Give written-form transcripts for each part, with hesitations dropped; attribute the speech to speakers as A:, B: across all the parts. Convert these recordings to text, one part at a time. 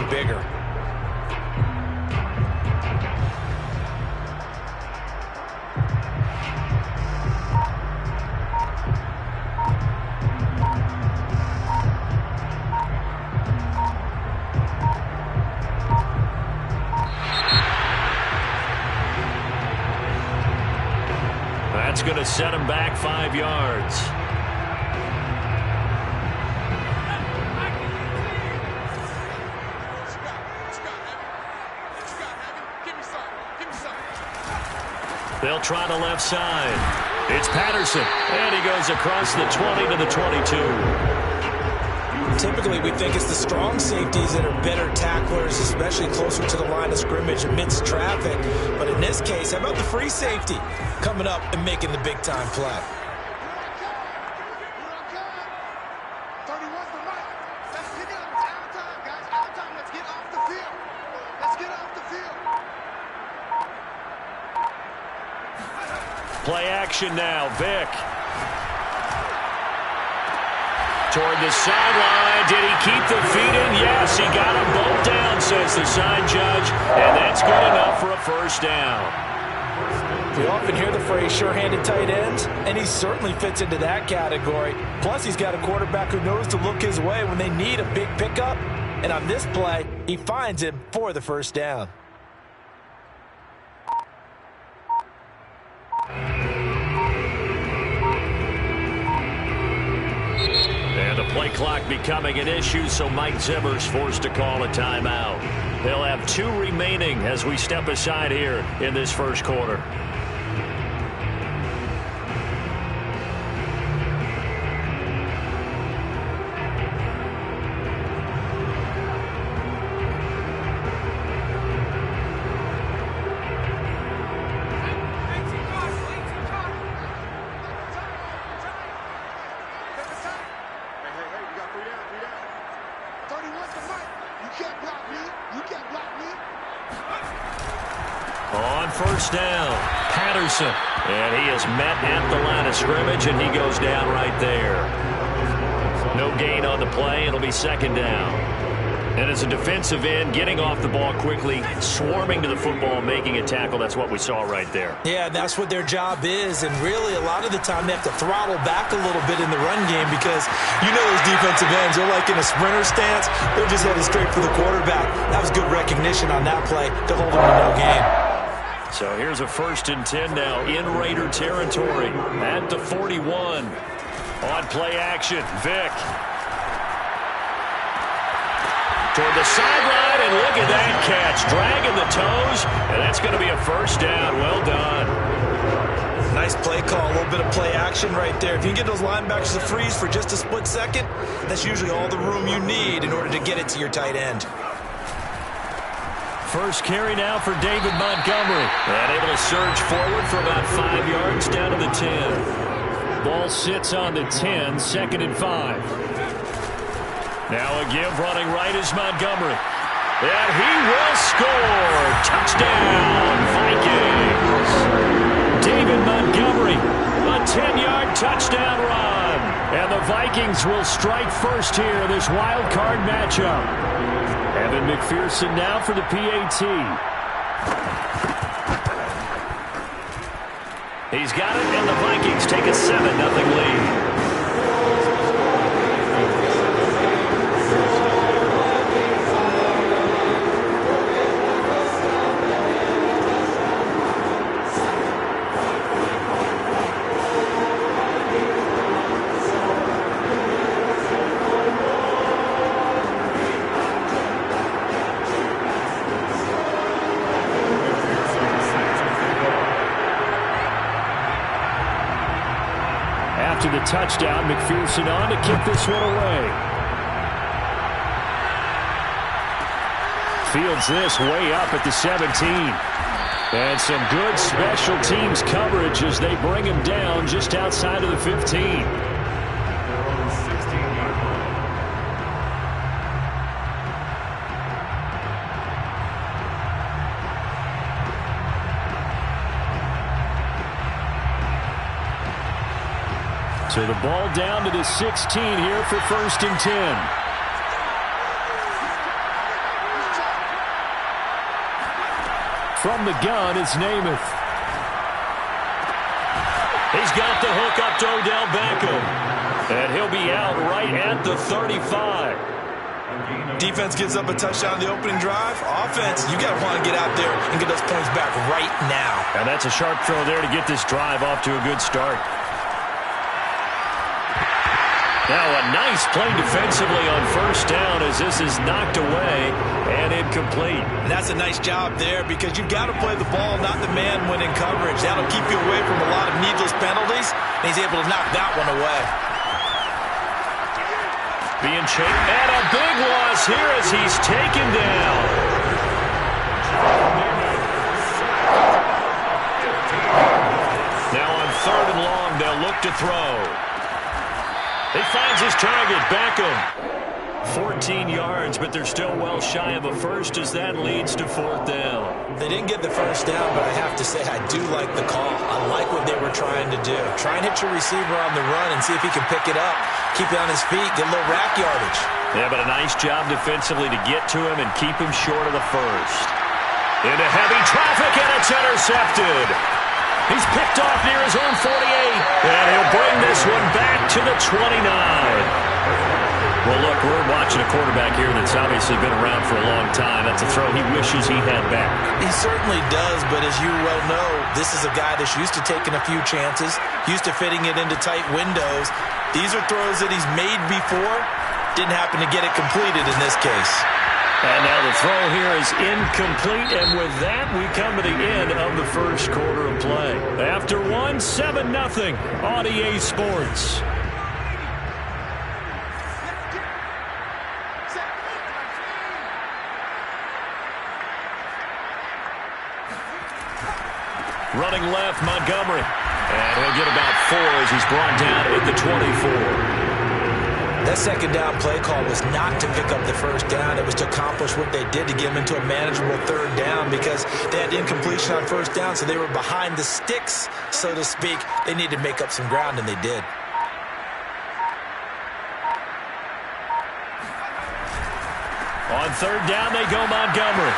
A: getting bigger.
B: That's going to set him back 5 yards. They'll try the left side. It's Patterson, and he goes across the 20 to the 22.
A: Typically, we think it's the strong safeties that are better tacklers, especially closer to the line of scrimmage amidst traffic. But in this case, how about the free safety coming up and making the big-time play?
B: Play action now, Vick. Toward the sideline. Did he keep the feet in? Yes, he got them both down, says the side judge. And that's good enough for a first down.
A: We often hear the phrase sure-handed tight ends, and he certainly fits into that category. Plus, he's got a quarterback who knows to look his way when they need a big pickup. And on this play, he finds him for the first down.
B: And the play clock becoming an issue, so Mike Zimmer's forced to call a timeout. They'll have 2 remaining as we step aside here in this first quarter. On first down, Patterson. And he is met at the line of scrimmage, and he goes down right there. No gain on the play. It'll be second down. And as a defensive end, getting off the ball quickly, swarming to the football, making a tackle, that's what we saw right there.
A: Yeah, that's what their job is. And really, a lot of the time, they have to throttle back a little bit in the run game because you know those defensive ends, they're like in a sprinter stance. They're just headed straight for the quarterback. That was good recognition on that play to hold them to no gain.
B: So here's a 1st and 10 now in Raider territory at the 41. On play action, Vick. Toward the sideline, and look at that catch. Dragging the toes, and that's going to be a first down. Well done.
A: Nice play call, a little bit of play action right there. If you can get those linebackers to freeze for just a split second, that's usually all the room you need in order to get it to your tight end.
B: First carry now for David Montgomery. And able to surge forward for about 5 yards down to the 10. Ball sits on the 10, 2nd and 5. Now a give running right is Montgomery. And he will score. Touchdown, Vikings. David Montgomery, a 10-yard touchdown run. And the Vikings will strike first here in this wild card matchup. Evan McPherson now for the PAT. He's got it, and the Vikings take a 7-0 lead. After the touchdown, McPherson on to kick this one away. Fields this way up at the 17. And some good special teams coverage as they bring him down just outside of the 15. So the ball down to the 16 here for 1st and 10. From the gun is Namath. He's got the hook up to Odell Beckham. And he'll be out right at the 35.
A: Defense gives up a touchdown on the opening drive. Offense, you got to want to get out there and get those points back right now.
B: And that's a sharp throw there to get this drive off to a good start. Now a nice play defensively on first down as this is knocked away and incomplete.
A: And that's a nice job there because you've got to play the ball, not the man when in coverage. That'll keep you away from a lot of needless penalties, and he's able to knock that one away.
B: Being chased, and a big loss here as he's taken down. Now on 3rd and long, they'll look to throw. He finds his target, Beckham. 14 yards, but they're still well shy of a first as that leads to 4th down.
A: They didn't get the first down, but I have to say I do like the call. I like what they were trying to do. Try and hit your receiver on the run and see if he can pick it up. Keep it on his feet, get a little rack yardage.
B: Yeah, but a nice job defensively to get to him and keep him short of the first. Into heavy traffic, and it's intercepted. He's picked off near his own 48, and he'll bring this one back to the 29. Well, look, we're watching a quarterback here that's obviously been around for a long time. That's a throw he wishes he had back.
A: He certainly does, but as you well know, this is a guy that's used to taking a few chances, used to fitting it into tight windows. These are throws that he's made before. Didn't happen to get it completed in this case.
B: And now the throw here is incomplete, and with that, we come to the end of the first quarter of play. After 7-0 on EA Sports. Running left, Montgomery. And he'll get about 4 as he's brought down at the 24.
A: That second down play call was not to pick up the first down. It was to accomplish what they did to get them into a manageable 3rd down because they had incompletion on first down, so they were behind the sticks, so to speak. They needed to make up some ground, and they did.
B: On 3rd down, they go Montgomery.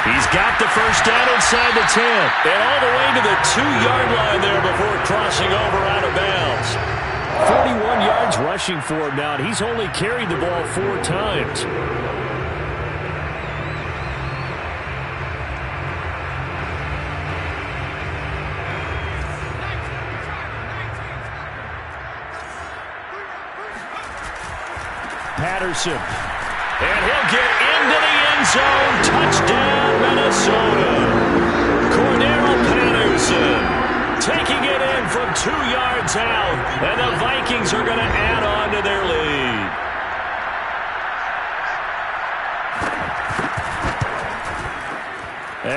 B: He's got the first down inside the 10. And all the way to the 2-yard line there before crossing over out of bounds. 41 yards rushing for him now, and he's only carried the ball 4 times. Patterson. And he'll get into the end zone. Touchdown, Minnesota. Cordero Patterson taking it in from 2 yards out. And the Vikings are going to add on to their lead.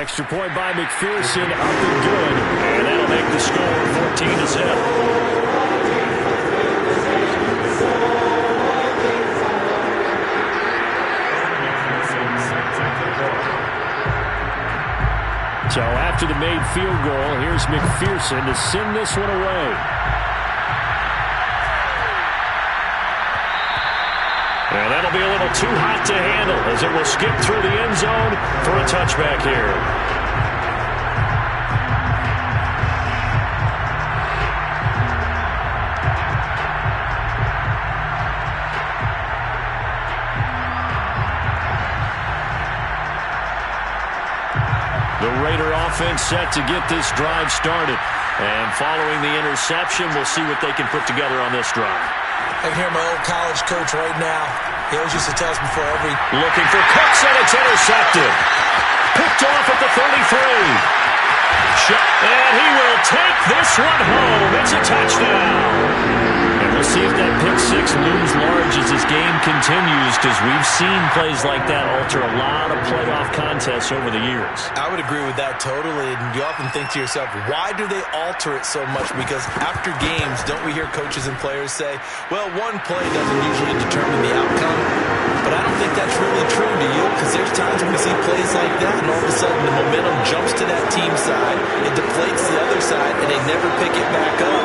B: Extra point by McPherson, up and good. And that'll make the score 14-0. So after the made field goal, here's McPherson to send this one away. And that'll be a little too hot to handle as it will skip through the end zone for a touchback here. The Raider offense set to get this drive started. And following the interception, we'll see what they can put together on this drive.
A: I can hear my old college coach right now. He always used to tell us before every...
B: Looking for Cooks, and it's intercepted. Picked off at the 33. And he will take this one home. It's a touchdown. And we'll see if that pick six looms large as this game continues, because we've seen plays like that alter a lot of playoff contests over the years.
A: I would agree with that totally. And you often think to yourself, why do they alter it so much? Because after games, don't we hear coaches and players say, well, one play doesn't usually determine the outcome. But I don't think that's really true, do you? Because there's times when we see plays like that, and all of a sudden the momentum jumps to that team side, it deflates the other side, and they never pick it back up.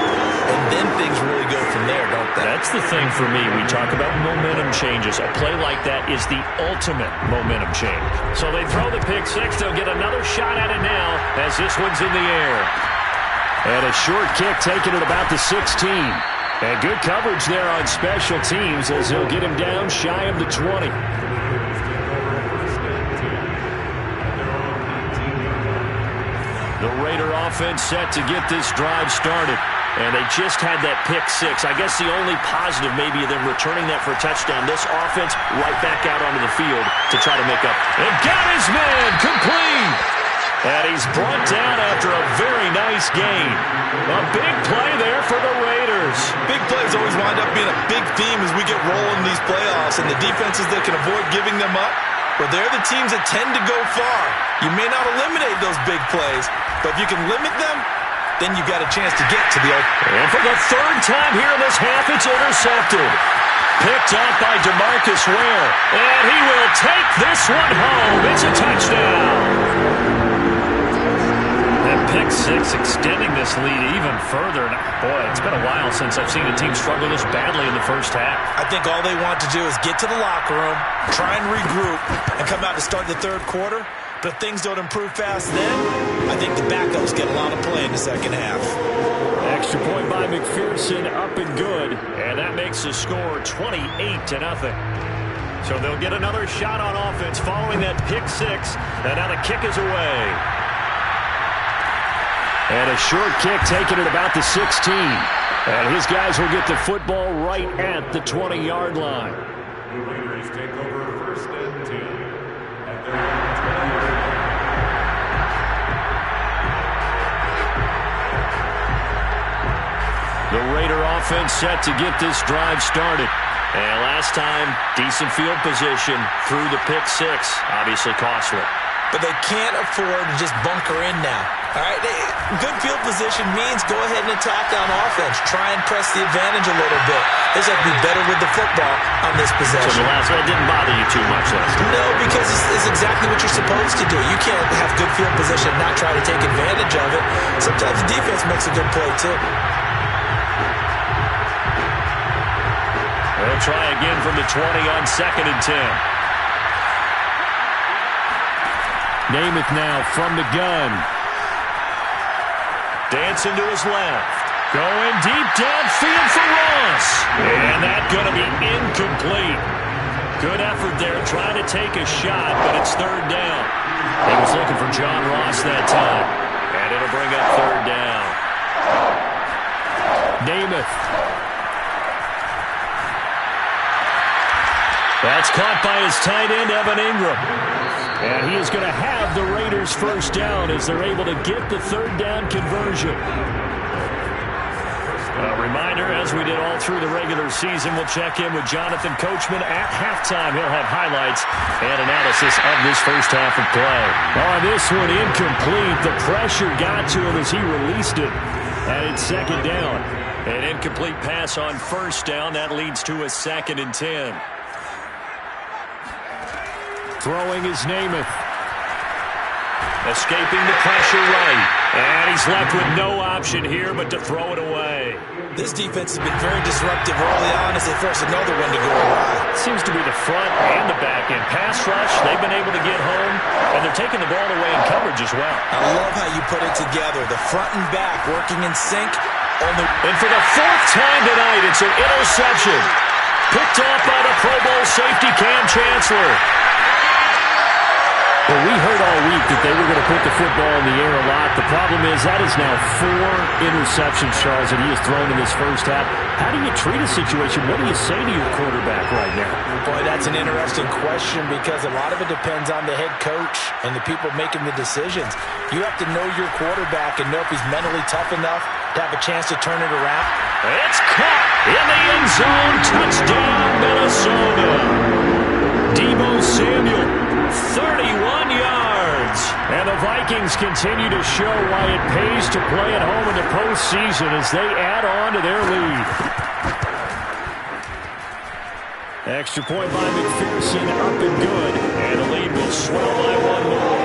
A: and then things really go from there, don't they?
B: That's the thing for me. We talk about momentum changes. A play like that is the ultimate momentum change. So they throw the pick six. They'll get another shot at it now as this one's in the air. And a short kick taken at about the 16. And good coverage there on special teams as they'll get him down shy of the 20. The Raider offense set to get this drive started. And they just had that pick six. I guess the only positive maybe of them returning that for a touchdown. This offense right back out onto the field to try to make up. And got his man complete. And he's brought down after a very nice gain. A big play there for the Raiders.
A: Big plays always wind up being a big theme as we get rolling in these playoffs. And the defenses that can avoid giving them up, well, they're the teams that tend to go far. You may not eliminate those big plays, but if you can limit them, then you've got a chance to get to the open.
B: And for the third time here in this half, it's intercepted. Picked up by DeMarcus Ware. And he will take this one home. It's a touchdown. That pick six extending this lead even further. And boy, it's been a while since I've seen a team struggle this badly in the first half.
A: I think all they want to do is get to the locker room, try and regroup, and come out to start the third quarter. But if things don't improve fast then, I think the backups get a lot of play in the second half.
B: Extra point by McPherson, up and good. And that makes the score 28-0. So they'll get another shot on offense following that pick six. And now the kick is away. And a short kick taken at about the 16. And his guys will get the football right at the 20-yard line.
C: The Raiders take over first and 10 at their own 20-yard line.
B: The Raider offense set to get this drive started. And last time, decent field position through the pick six. Obviously costly.
A: But they can't afford to just bunker in now. All right, good field position means go ahead and attack on offense. Try and press the advantage a little bit. They just have to be better with the football on this possession.
B: So the last one didn't bother you too much last time?
A: No, because it's exactly what you're supposed to do. You can't have good field position and not try to take advantage of it. Sometimes the defense makes a good play, too.
B: They'll try again from the 20 on 2nd and 10. Namath now from the gun. Dancing to his left. Going deep downfield for Ross. And that's going to be incomplete. Good effort there trying to take a shot, but it's third down. He was looking for John Ross that time. And it'll bring up third down. Namath. That's caught by his tight end, Evan Ingram. And he is going to have the Raiders first down as they're able to get the third down conversion. A reminder, as we did all through the regular season, we'll check in with Jonathan Coachman at halftime. He'll have highlights and analysis of this first half of play. On this one, incomplete. The pressure got to him as he released it. And it's second down. An incomplete pass on first down. That leads to a 2nd and 10. Throwing is Namath. Escaping the pressure right. And he's left with no option here but to throw it away.
A: This defense has been very disruptive early on as they force another one to go away.
B: Seems to be the front and the back end. Pass rush, they've been able to get home, and they're taking the ball away in coverage as well.
A: I love how you put it together. The front and back working in sync.
B: And for the 4th time tonight, it's an interception. Picked off by the Pro Bowl safety Cam Chancellor. Well, we heard all week that they were going to put the football in the air a lot. The problem is that is now 4 interceptions, Charles, that he has thrown in this first half. How do you treat a situation? What do you say to your quarterback right now?
A: Boy, that's an interesting question because a lot of it depends on the head coach and the people making the decisions. You have to know your quarterback and know if he's mentally tough enough to have a chance to turn it around.
B: It's caught in the end zone. Touchdown, Minnesota. Deebo Samuel, 31 yards. And the Vikings continue to show why it pays to play at home in the postseason as they add on to their lead. Extra point by McPherson, up and good. And the lead will swell by 1 more.